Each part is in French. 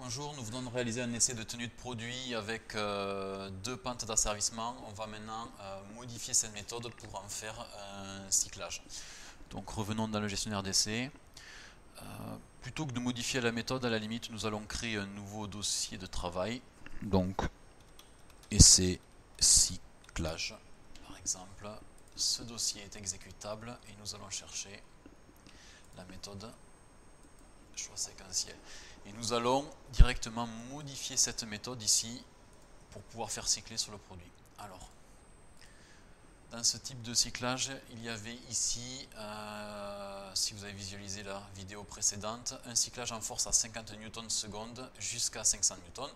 Bonjour, nous venons de réaliser un essai de tenue de produit avec deux pentes d'asservissement. On va maintenant modifier cette méthode pour en faire un cyclage. Donc revenons dans le gestionnaire d'essai. Plutôt que de modifier la méthode, à la limite, nous allons créer un nouveau dossier de travail. Donc essai cyclage par exemple. Ce dossier est exécutable et nous allons chercher la méthode choix séquentiel. Et nous allons directement modifier cette méthode ici pour pouvoir faire cycler sur le produit. Alors, dans ce type de cyclage, il y avait ici, si vous avez visualisé la vidéo précédente, un cyclage en force à 50 Newton/s jusqu'à 500 Newton.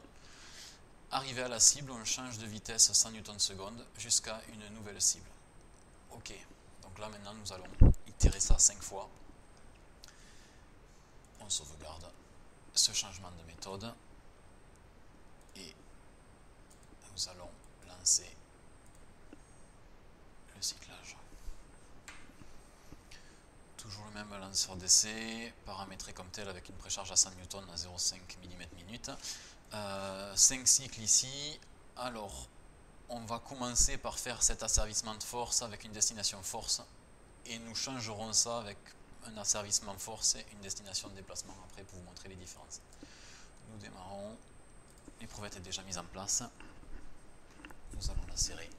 Arrivé à la cible, on change de vitesse 100 Newton/s jusqu'à une nouvelle cible. Ok, donc là maintenant nous allons itérer ça 5 fois. On sauvegarde ce changement de méthode et nous allons lancer le cyclage. Toujours le même lanceur d'essai, paramétré comme tel avec une précharge à 100 Newton à 0,5 mm/minute. 5 cycles ici. Alors, on va commencer par faire cet asservissement de force avec une destination force et nous changerons ça avec un asservissement force et une destination de déplacement après pour vous montrer les différences. Nous démarrons, l'éprouvette est déjà mise en place, nous allons la serrer.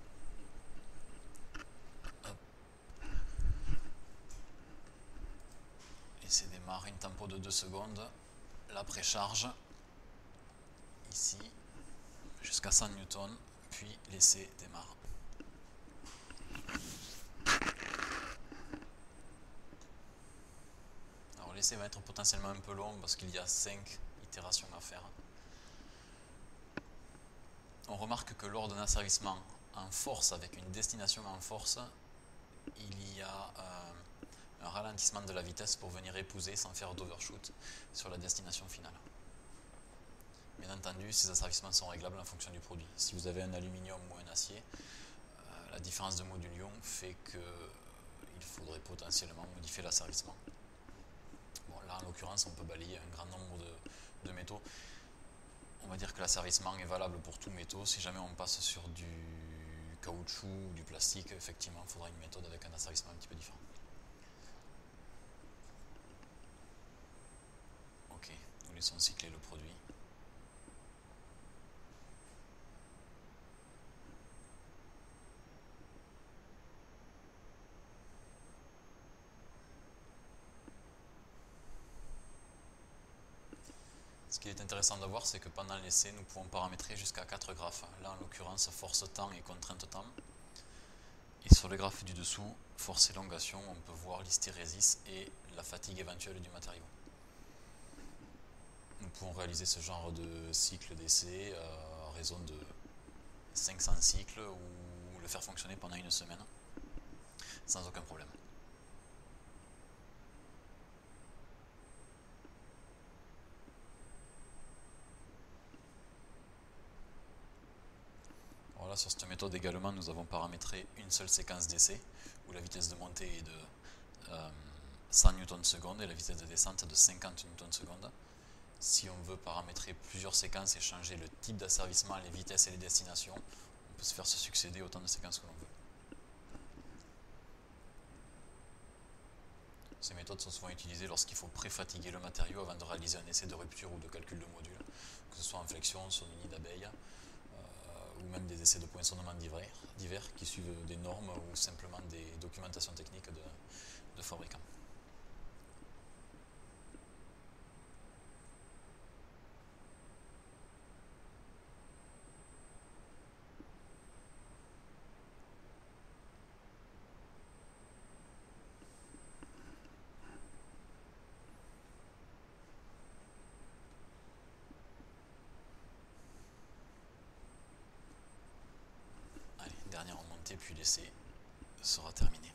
Hop. L'essai démarre, une tempo de 2 secondes, la précharge, ici, jusqu'à 100 Newton, puis l'essai démarre. Alors l'essai va être potentiellement un peu long parce qu'il y a 5 itérations à faire. On remarque que lors d'un asservissement en force avec une destination en force, il y a un ralentissement de la vitesse pour venir épouser sans faire d'overshoot sur la destination finale. Bien entendu, ces asservissements sont réglables en fonction du produit. Si vous avez un aluminium ou un acier, la différence de modulation fait qu'il faudrait potentiellement modifier l'asservissement. Bon, là en l'occurrence, on peut balayer un grand nombre de métaux. On va dire que l'asservissement est valable pour tous métaux. Si jamais on passe sur du caoutchouc ou du plastique, effectivement, il faudra une méthode avec un asservissement un petit peu différent. Ok, nous laissons cycler le produit. Ce qui est intéressant de voir, c'est que pendant l'essai, nous pouvons paramétrer jusqu'à 4 graphes. Là, en l'occurrence, force temps et contrainte temps. Et sur le graphe du dessous, force élongation, on peut voir l'hystérésis et la fatigue éventuelle du matériau. Nous pouvons réaliser ce genre de cycle d'essai à raison de 500 cycles ou le faire fonctionner pendant une semaine sans aucun problème. Voilà, sur cette méthode également, nous avons paramétré une seule séquence d'essai où la vitesse de montée est de 100 Newton/s et la vitesse de descente de 50 Newton/s. Si on veut paramétrer plusieurs séquences et changer le type d'asservissement, les vitesses et les destinations, on peut se faire se succéder autant de séquences que l'on veut. Ces méthodes sont souvent utilisées lorsqu'il faut préfatiguer le matériau avant de réaliser un essai de rupture ou de calcul de module, que ce soit en flexion, sur une nid d'abeille, ou même des essais de poinçonnement divers qui suivent des normes ou simplement des documentations techniques de fabricants. Allez, dernière remontée, puis l'essai sera terminé.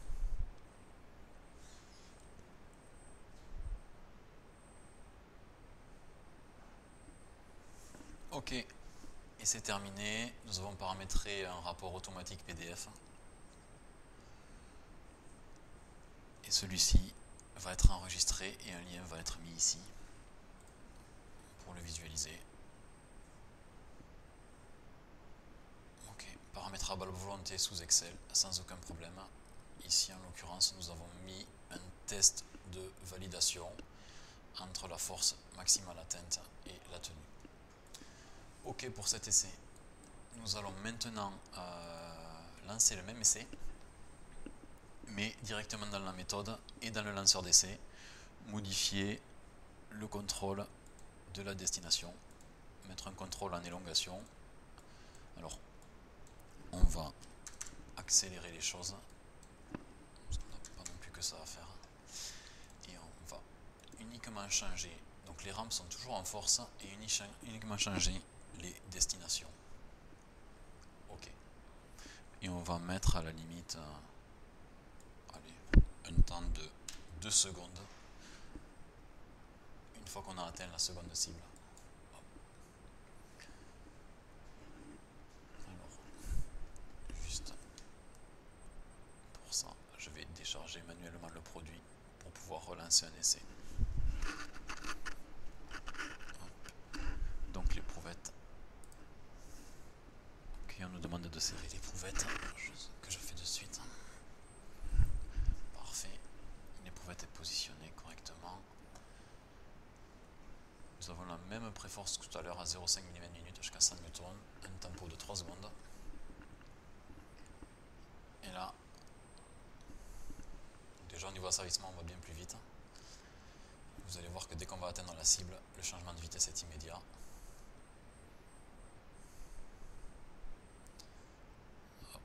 Ok, et c'est terminé. Nous avons paramétré un rapport automatique PDF. Et celui-ci va être enregistré et un lien va être mis ici pour le visualiser. Ok, paramétrable à volonté sous Excel, sans aucun problème. Ici, en l'occurrence, nous avons mis un test de validation entre la force maximale atteinte et la tenue. Ok pour cet essai. Nous allons maintenant lancer le même essai, mais directement dans la méthode et dans le lanceur d'essai, modifier le contrôle de la destination, mettre un contrôle en élongation. Alors, on va accélérer les choses, parce qu'on n'a pas non plus que ça à faire, et on va uniquement changer, donc les rampes sont toujours en force, et uniquement changer les destinations. Ok. Et on va mettre à la limite allez, un temps de 2 secondes une fois qu'on a atteint la seconde cible. Alors, juste pour ça, je vais décharger manuellement le produit pour pouvoir relancer un essai. Donc l'éprouvettes. Ok, on nous demande de serrer l'éprouvettes, que je fais de suite. Parfait. L'éprouvette est positionnée correctement. Nous avons la même préforce que tout à l'heure à 0,5 mm jusqu'à 100 N, un tempo de 3 secondes. Et là, déjà au niveau asservissement, on va bien plus vite. Vous allez voir que dès qu'on va atteindre la cible, le changement de vitesse est immédiat. Hop.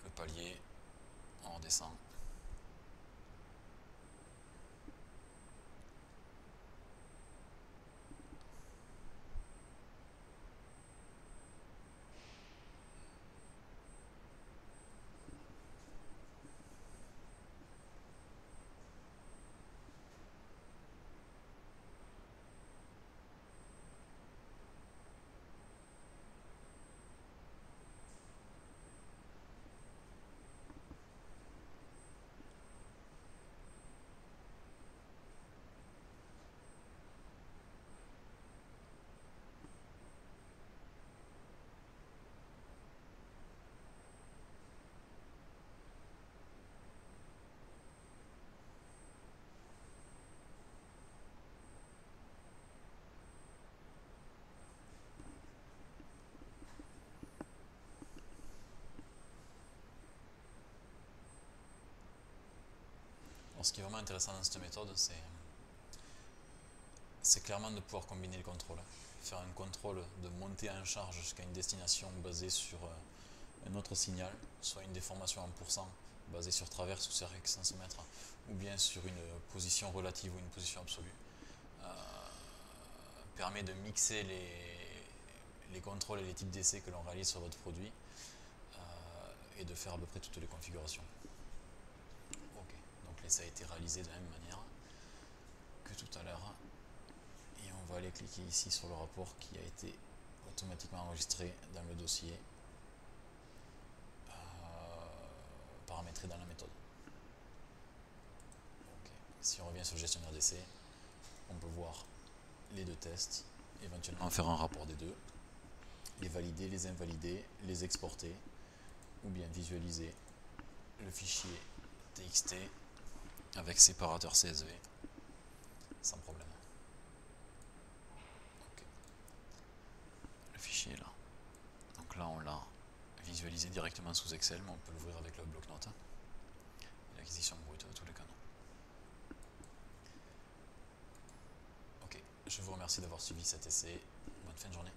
Le palier, on redescend. Alors, ce qui est vraiment intéressant dans cette méthode, c'est clairement de pouvoir combiner les contrôles. Faire un contrôle de montée en charge jusqu'à une destination basée sur un autre signal, soit une déformation en pourcent basée sur traverse ou sur hexancemètre, ou bien sur une position relative ou une position absolue, permet de mixer les contrôles et les types d'essais que l'on réalise sur votre produit et de faire à peu près toutes les configurations. Ok, donc l'essai a été réalisé de la même manière que tout à l'heure. Et on va aller cliquer ici sur le rapport qui a été automatiquement enregistré dans le dossier paramétré dans la méthode. Okay. Si on revient sur le gestionnaire d'essai, on peut voir les deux tests, éventuellement faire un rapport des deux, les valider, les invalider, les exporter, ou bien visualiser le fichier TXT avec séparateur CSV sans problème. Okay. Le fichier est là. Donc là, on l'a visualisé directement sous Excel, mais on peut l'ouvrir avec le bloc-notes. L'acquisition brute de tous les canaux. Ok, je vous remercie d'avoir suivi cet essai. Bonne fin de journée.